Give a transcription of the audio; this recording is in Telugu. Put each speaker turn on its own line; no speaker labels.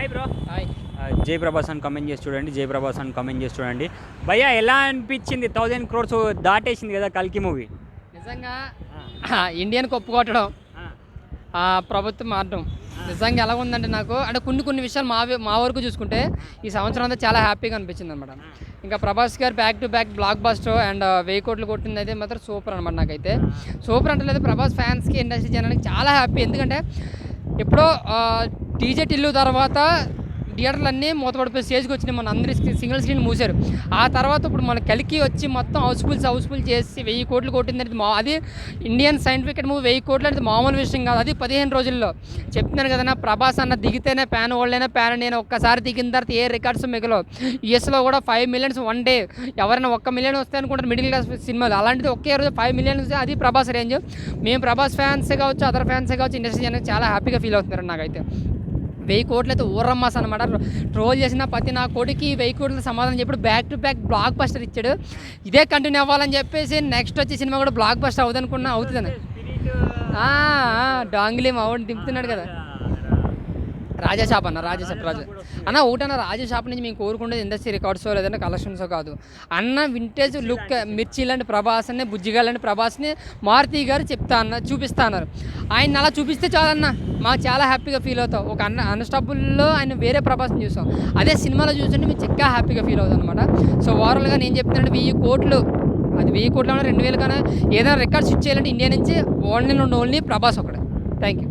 Hi bro.
హాయ్.
జై ప్రభాస్ అని కమెంట్ చేసి చూడండి, జై ప్రభాస్ అని కమెంట్ చేసి చూడండి. భయ్యా ఎలా అనిపించింది? 1000 crores దాటేసింది కదా కల్కి మూవీ.
నిజంగా ఇండియన్ కప్పు కొట్టడం, ప్రభుత్వం మారడం నిజంగా ఎలా ఉందంటే నాకు అంటే కొన్ని విషయాలు మా వరకు చూసుకుంటే ఈ సంవత్సరం అంతా చాలా హ్యాపీగా అనిపించింది అనమాట. ఇంకా ప్రభాస్ గారు back to back block buster and 1000 కోట్లు కొట్టింది అయితే మాత్రం సూపర్ అనమాట. నాకైతే సూపర్ అంటే లేదు, ప్రభాస్ ఫ్యాన్స్కి ఇండస్ట్రీ జనానికి చాలా హ్యాపీ. ఎందుకంటే ఎప్పుడో డీజే టిల్లు తర్వాత థియేటర్లు అన్నీ మూతపడిపోయి స్టేజ్కి వచ్చినాయి, మన అందరి సింగిల్ స్క్రీన్ మూసారు. ఆ తర్వాత ఇప్పుడు మన కలికి వచ్చి మొత్తం హౌస్ఫుల్ చేసి 1000 కోట్లు కొట్టింది. అది ఇండియన్ సైంటిఫిక్ మూవీ 1000 కోట్లు అనేది మామూలు విషయం కాదు. అది 15 రోజుల్లో. చెప్తున్నాను కదా, ప్రభాస్ అన్న దిగితేనే ప్యాన్ వాళ్ళైనా ప్యాన్. నేను ఒక్కసారి దిగిన తర్వాత ఏ రికార్డ్స్ మిగలవు. యూఎస్లో కూడా 5 million వన్ డే. ఎవరైనా 1 million వస్తే అనుకుంటారు మిడిల్ క్లాస్ సినిమాలు, అలాంటిది ఒకే రోజు 5 million. అది ప్రభాస్ రేంజ్. మేము ప్రభాస్ ఫ్యాన్సే కావచ్చు, అదర్ ఫ్యాన్సే కావచ్చు, ఇండస్ట్రీ అనేది చాలా హ్యాపీగా ఫీల్ అవుతున్నారు. నాకైతే 1000 కోట్లు అయితే ఊరమ్మాస్ అనమాట. ట్రోల్ చేసిన ప్రతి నా కొడుకి 1000 కోట్ల సమాధానం చెప్పాడు. Back to back block buster ఇచ్చాడు. ఇదే కంటిన్యూ అవ్వాలని చెప్పేసి నెక్స్ట్ వచ్చే సినిమా కూడా బ్లాక్ బస్టర్ అవుతుందనుకున్నా, అవుతుందని. డాంగిలీ మా వాడిని దింపుతున్నాడు కదా, రాజా అన్న ఒకటన్నా రాజాషాప్ నుంచి మేము కోరుకుంటే ఇండస్ట్రీ రికార్డ్స్ లేదంటే కలెక్షన్స్ కాదు అన్న. వింటేజ్ లుక్ మిర్చి లాంటి ప్రభాస్ అని, బుజ్జిగా లాంటి ప్రభాస్ని మారుతి గారు చూపిస్తా అన్నారు. ఆయన అలా చూపిస్తే చాలన్న మాకు చాలా హ్యాపీగా ఫీల్ అవుతాం. ఒక అన్స్టాపుల్లో ఆయన వేరే ప్రభాస్ని చూసాం, అదే సినిమాలో చూస్తుంటే మేము ఇంకా హ్యాపీగా ఫీల్ అవుతాం అనమాట. సో ఓవరాల్గా నేను చెప్తున్నాను 1000 కోట్లు, అది 1000 కోట్లు 2000 కన్నా ఏదైనా రికార్డ్స్ ఇచ్చేయాలంటే ఇండియా నుంచి ఓన్లీ ప్రభాస్ ఒకటే. Thank you.